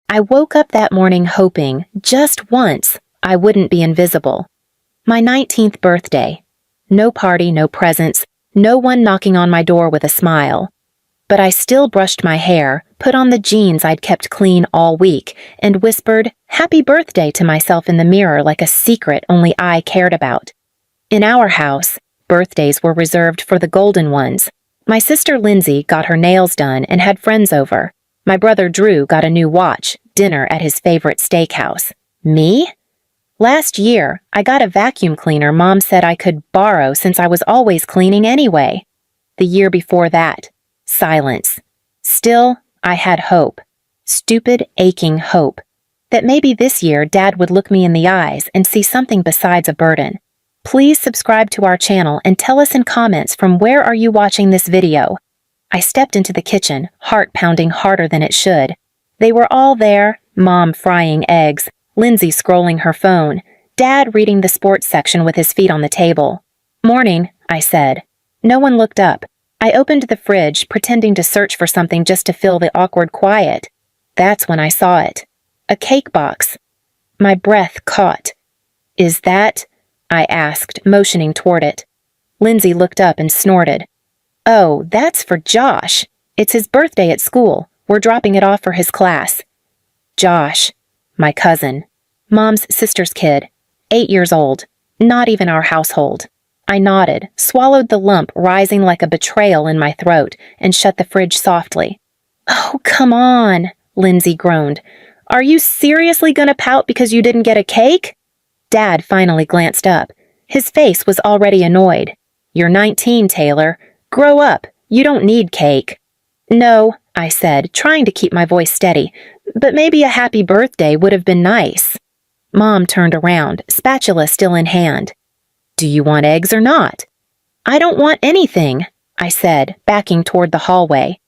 I woke up that morning hoping, just once, I wouldn't be invisible. My 19th birthday. No party, no presents, no one knocking on my door with a smile. But I still brushed my hair, put on the jeans I'd kept clean all week, and whispered, "Happy birthday" to myself in the mirror like a secret only I cared about. In our house, birthdays were reserved for the golden ones. My sister Lindsay got her nails done and had friends over. My brother Drew got a new watch, dinner at his favorite steakhouse. Me? Last year, I got a vacuum cleaner Mom said I could borrow since I was always cleaning anyway. The year before that, silence. Still, I had hope. Stupid, aching hope. That maybe this year Dad would look me in the eyes and see something besides a burden. Please subscribe to our channel and tell us in comments from where are you watching this video. I stepped into the kitchen, heart pounding harder than it should. They were all there, Mom frying eggs, Lindsay scrolling her phone, Dad reading the sports section with his feet on the table. "Morning," I said. No one looked up. I opened the fridge, pretending to search for something just to fill the awkward quiet. That's when I saw it. A cake box. My breath caught. "Is that?" I asked, motioning toward it. Lindsay looked up and snorted. "Oh, that's for Josh. It's his birthday at school. We're dropping it off for his class." Josh. My cousin. Mom's sister's kid. 8 years old. Not even our household. I nodded, swallowed the lump rising like a betrayal in my throat, and shut the fridge softly. "Oh, come on," Lindsay groaned. "Are you seriously gonna pout because you didn't get a cake?" Dad finally glanced up. His face was already annoyed. "You're 19, Taylor. Grow up. You don't need cake." "No," I said, trying to keep my voice steady, "but maybe a happy birthday would have been nice." Mom turned around, spatula still in hand. "Do you want eggs or not?" "I don't want anything," I said, backing toward the hallway.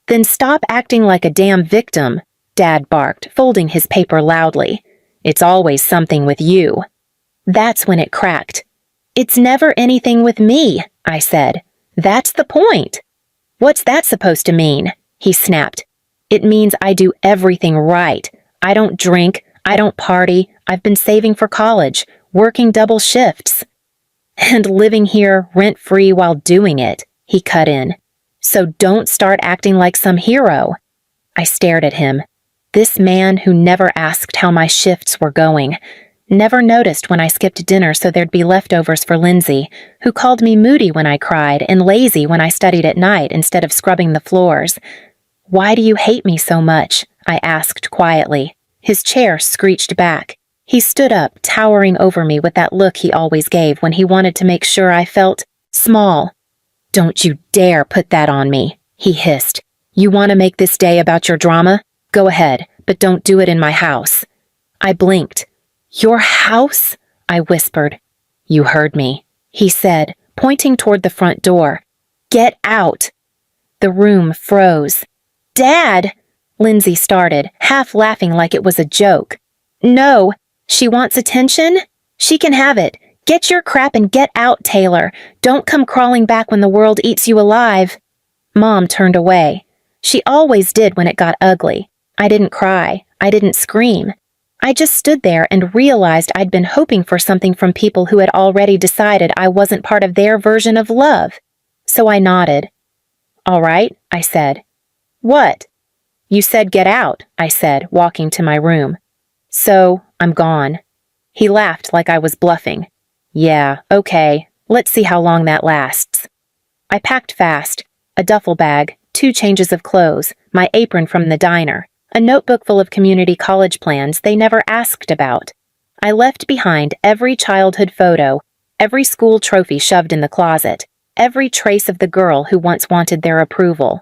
"Then stop acting like a damn victim," Dad barked, folding his paper loudly. "It's always something with you." That's when it cracked. "It's never anything with me," I said. "That's the point." "What's that supposed to mean?" he snapped. "It means I do everything right. I don't drink, I don't party, I've been saving for college, working double shifts. And living here rent-free while doing it," he cut in. "So don't start acting like some hero." I stared at him. This man who never asked how my shifts were going, never noticed when I skipped dinner so there'd be leftovers for Lindsay, who called me moody when I cried and lazy when I studied at night instead of scrubbing the floors. "Why do you hate me so much?" I asked quietly. His chair screeched back. He stood up, towering over me with that look he always gave when he wanted to make sure I felt small. "Don't you dare put that on me," he hissed. "You want to make this day about your drama? Go ahead, but don't do it in my house." I blinked. "Your house?" I whispered. "You heard me," he said, pointing toward the front door. "Get out." The room froze. "Dad!" Lindsay started, half laughing like it was a joke. "No. She wants attention? She can have it. Get your crap and get out, Taylor. Don't come crawling back when the world eats you alive." Mom turned away. She always did when it got ugly. I didn't cry. I didn't scream. I just stood there and realized I'd been hoping for something from people who had already decided I wasn't part of their version of love. So I nodded. "All right," I said. "What?" "You said get out," I said, walking to my room. "So, I'm gone." He laughed like I was bluffing. "Yeah, okay. Let's see how long that lasts." I packed fast. A duffel bag, 2 changes of clothes, my apron from the diner, a notebook full of community college plans they never asked about. I left behind every childhood photo, every school trophy shoved in the closet, every trace of the girl who once wanted their approval.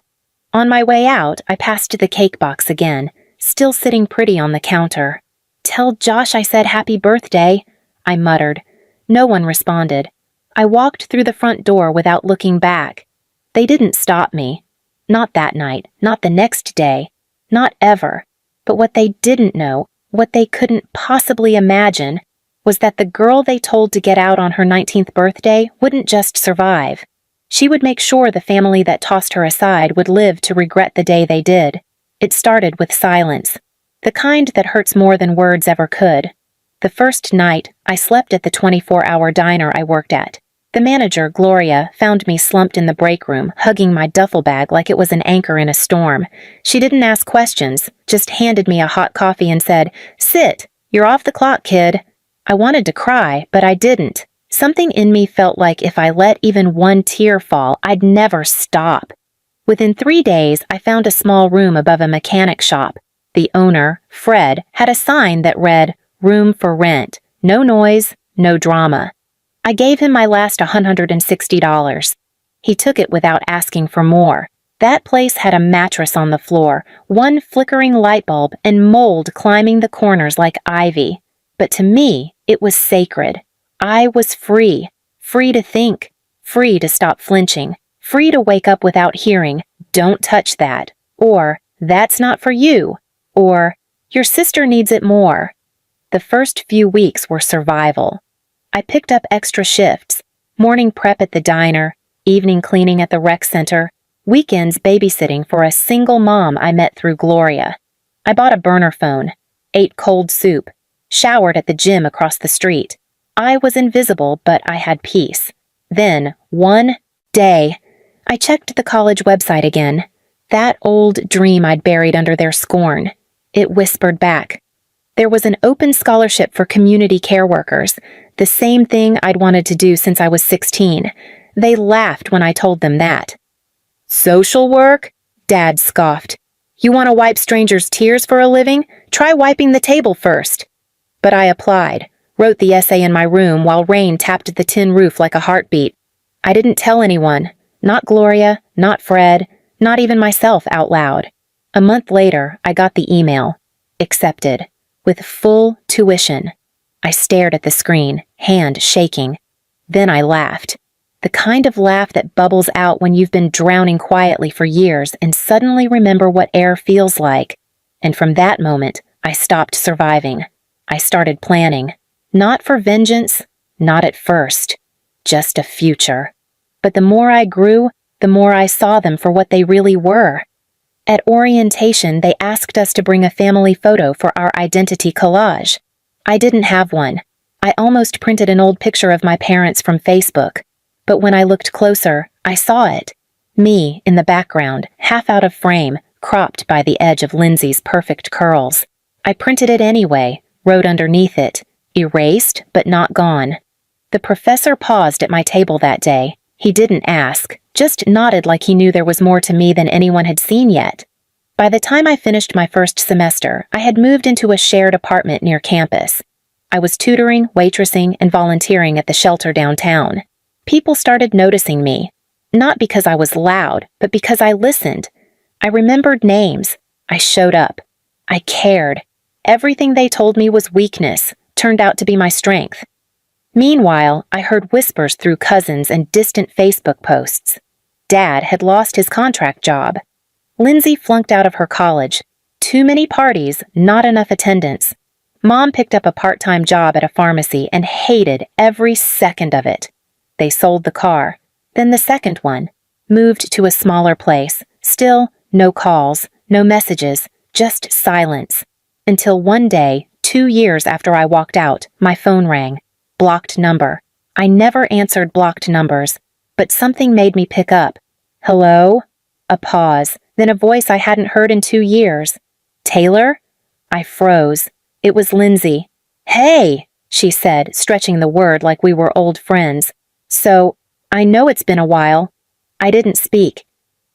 On my way out, I passed the cake box again, still sitting pretty on the counter. "Tell Josh I said happy birthday," I muttered. No one responded. I walked through the front door without looking back. They didn't stop me. Not that night, not the next day, not ever. But what they didn't know, what they couldn't possibly imagine, was that the girl they told to get out on her 19th birthday wouldn't just survive. She would make sure the family that tossed her aside would live to regret the day they did. It started with silence. The kind that hurts more than words ever could. The first night, I slept at the 24-hour diner I worked at. The manager, Gloria, found me slumped in the break room, hugging my duffel bag like it was an anchor in a storm. She didn't ask questions, just handed me a hot coffee and said, "Sit, you're off the clock, kid." I wanted to cry, but I didn't. Something in me felt like if I let even one tear fall, I'd never stop. Within 3 days, I found a small room above a mechanic shop. The owner, Fred, had a sign that read, "Room for rent. No noise, no drama." I gave him my last $160. He took it without asking for more. That place had a mattress on the floor, one flickering light bulb, and mold climbing the corners like ivy. But to me, it was sacred. I was free. Free to think. Free to stop flinching. Free to wake up without hearing, "Don't touch that," or "That's not for you," or "Your sister needs it more." The first few weeks were survival. I picked up extra shifts, morning prep at the diner, evening cleaning at the rec center, weekends babysitting for a single mom I met through Gloria. I bought a burner phone, ate cold soup, showered at the gym across the street. I was invisible, but I had peace. Then, one day, I checked the college website again. That old dream I'd buried under their scorn. It whispered back. There was an open scholarship for community care workers, the same thing I'd wanted to do since I was 16. They laughed when I told them that. "Social work?" Dad scoffed. "You want to wipe strangers' tears for a living? Try wiping the table first." But I applied, wrote the essay in my room while rain tapped at the tin roof like a heartbeat. I didn't tell anyone, not Gloria, not Fred, not even myself out loud. A month later, I got the email. Accepted. With full tuition. I stared at the screen, hand shaking. Then I laughed. The kind of laugh that bubbles out when you've been drowning quietly for years and suddenly remember what air feels like. And from that moment, I stopped surviving. I started planning. Not for vengeance, not at first. Just a future. But the more I grew, the more I saw them for what they really were. At orientation, they asked us to bring a family photo for our identity collage. I didn't have one. I almost printed an old picture of my parents from Facebook. But when I looked closer, I saw it. Me, in the background, half out of frame, cropped by the edge of Lindsay's perfect curls. I printed it anyway, wrote underneath it, "Erased but not gone." The professor paused at my table that day. He didn't ask, just nodded like he knew there was more to me than anyone had seen yet. By the time I finished my first semester, I had moved into a shared apartment near campus. I was tutoring, waitressing, and volunteering at the shelter downtown. People started noticing me, not because I was loud, but because I listened. I remembered names. I showed up. I cared. Everything they told me was weakness, turned out to be my strength. Meanwhile, I heard whispers through cousins and distant Facebook posts. Dad had lost his contract job. Lindsay flunked out of her college. Too many parties, not enough attendance. Mom picked up a part-time job at a pharmacy and hated every second of it. They sold the car. Then the second one. Moved to a smaller place. Still, no calls, no messages, just silence. Until one day, 2 years after I walked out, my phone rang. Blocked number. I never answered blocked numbers, but something made me pick up. "Hello?" A pause, then a voice I hadn't heard in 2 years. "Taylor?" I froze. It was Lindsay. "Hey," she said, stretching the word like we were old friends. "So, I know it's been a while." I didn't speak.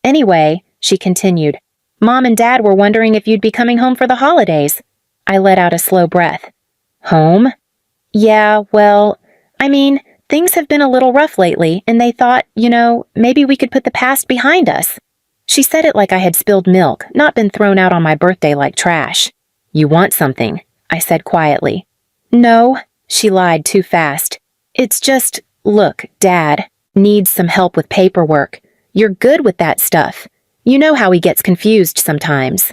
"Anyway," she continued, "Mom and Dad were wondering if you'd be coming home for the holidays." I let out a slow breath. "Home?" "Yeah, well, I mean, things have been a little rough lately, and they thought, maybe we could put the past behind us." She said it like I had spilled milk, not been thrown out on my birthday like trash. "You want something?" I said quietly. "No," she lied too fast. "It's just, look, Dad needs some help with paperwork. You're good with that stuff. You know how he gets confused sometimes."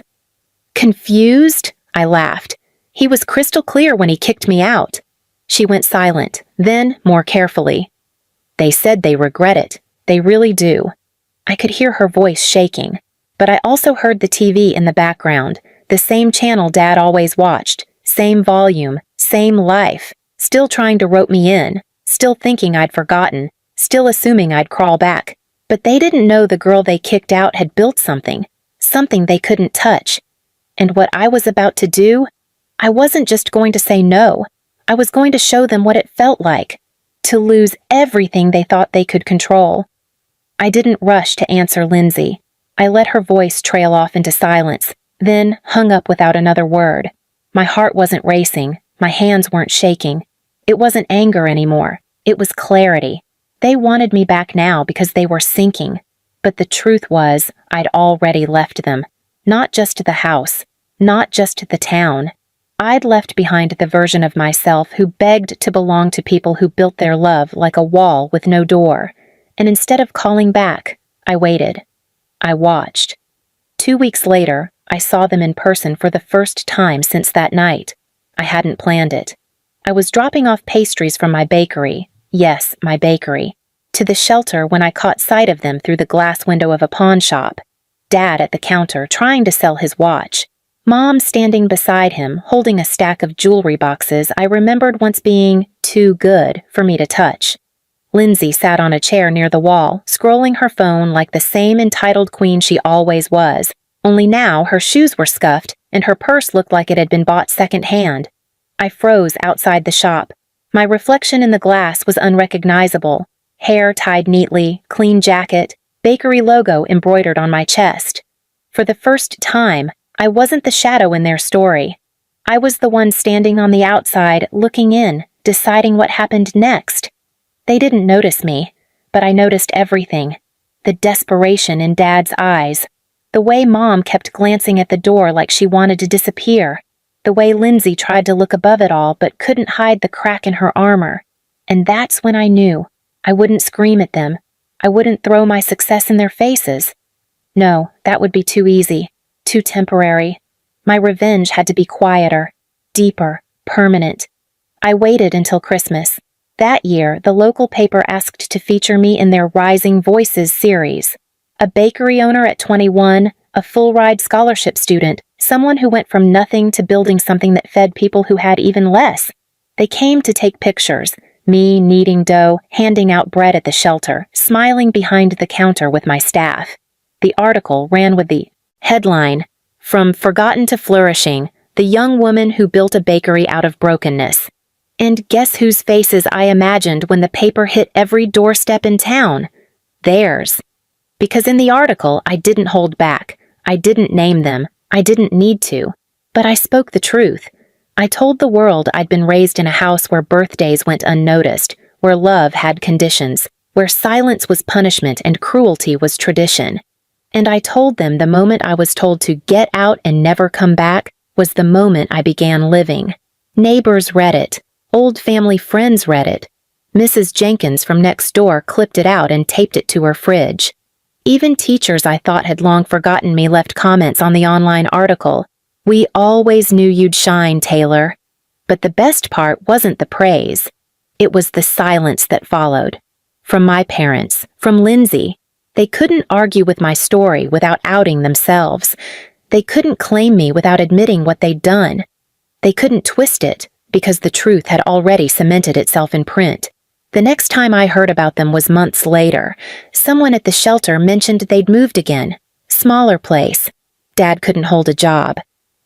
"Confused?" I laughed. "He was crystal clear when he kicked me out." She went silent, then more carefully. "They said they regret it. They really do." I could hear her voice shaking, but I also heard the TV in the background, The same channel Dad always watched, same volume, same life, still trying to rope me in, still thinking I'd forgotten, still assuming I'd crawl back. But they didn't know the girl they kicked out had built something they couldn't touch. And what I was about to do, I wasn't just going to say no. I was going to show them what it felt like, to lose everything they thought they could control. I didn't rush to answer Lindsay. I let her voice trail off into silence, then hung up without another word. My heart wasn't racing, my hands weren't shaking. It wasn't anger anymore, it was clarity. They wanted me back now because they were sinking. But the truth was, I'd already left them. Not just the house, not just the town. I'd left behind the version of myself who begged to belong to people who built their love like a wall with no door. And instead of calling back, I waited. I watched. 2 weeks later, I saw them in person for the first time since that night. I hadn't planned it. I was dropping off pastries from my bakery, yes, my bakery, to the shelter when I caught sight of them through the glass window of a pawn shop. Dad at the counter trying to sell his watch. Mom standing beside him, holding a stack of jewelry boxes I remembered once being too good for me to touch. Lindsay sat on a chair near the wall, scrolling her phone like the same entitled queen she always was, only now her shoes were scuffed and her purse looked like it had been bought second-hand. I froze outside the shop. My reflection in the glass was unrecognizable. Hair tied neatly, clean jacket, bakery logo embroidered on my chest. For the first time, I wasn't the shadow in their story. I was the one standing on the outside, looking in, deciding what happened next. They didn't notice me, but I noticed everything. The desperation in Dad's eyes. The way Mom kept glancing at the door like she wanted to disappear. The way Lindsay tried to look above it all but couldn't hide the crack in her armor. And that's when I knew. I wouldn't scream at them. I wouldn't throw my success in their faces. No, that would be too easy, too temporary. My revenge had to be quieter, deeper, permanent. I waited until Christmas. That year, the local paper asked to feature me in their Rising Voices series. A bakery owner at 21, a full-ride scholarship student, someone who went from nothing to building something that fed people who had even less. They came to take pictures. Me kneading dough, handing out bread at the shelter, smiling behind the counter with my staff. The article ran with the headline, "From Forgotten to Flourishing, the young woman who built a bakery out of brokenness." And guess whose faces I imagined when the paper hit every doorstep in town? Theirs. Because in the article, I didn't hold back. I didn't name them. I didn't need to. But I spoke the truth. I told the world I'd been raised in a house where birthdays went unnoticed, where love had conditions, where silence was punishment and cruelty was tradition. And I told them the moment I was told to get out and never come back was the moment I began living. Neighbors read it. Old family friends read it. Mrs. Jenkins from next door clipped it out and taped it to her fridge. Even teachers I thought had long forgotten me left comments on the online article. "We always knew you'd shine, Taylor." But the best part wasn't the praise. It was the silence that followed. From my parents, from Lindsay. They couldn't argue with my story without outing themselves. They couldn't claim me without admitting what they'd done. They couldn't twist it because the truth had already cemented itself in print. The next time I heard about them was months later. Someone at the shelter mentioned they'd moved again. Smaller place. Dad couldn't hold a job.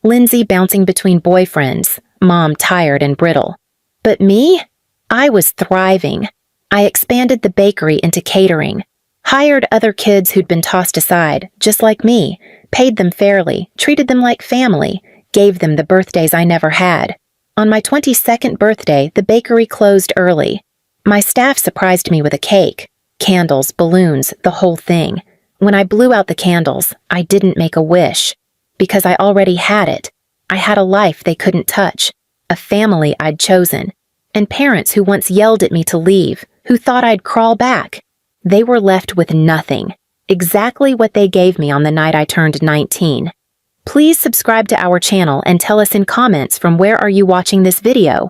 Lindsay bouncing between boyfriends, Mom tired and brittle. But me? I was thriving. I expanded the bakery into catering, hired other kids who'd been tossed aside, just like me, paid them fairly, treated them like family, gave them the birthdays I never had. On my 22nd birthday, the bakery closed early. My staff surprised me with a cake, candles, balloons, the whole thing. When I blew out the candles, I didn't make a wish. Because I already had it. I had a life they couldn't touch, a family I'd chosen, and parents who once yelled at me to leave, who thought I'd crawl back. They were left with nothing, exactly what they gave me on the night I turned 19. Please subscribe to our channel and tell us in comments from where are you watching this video.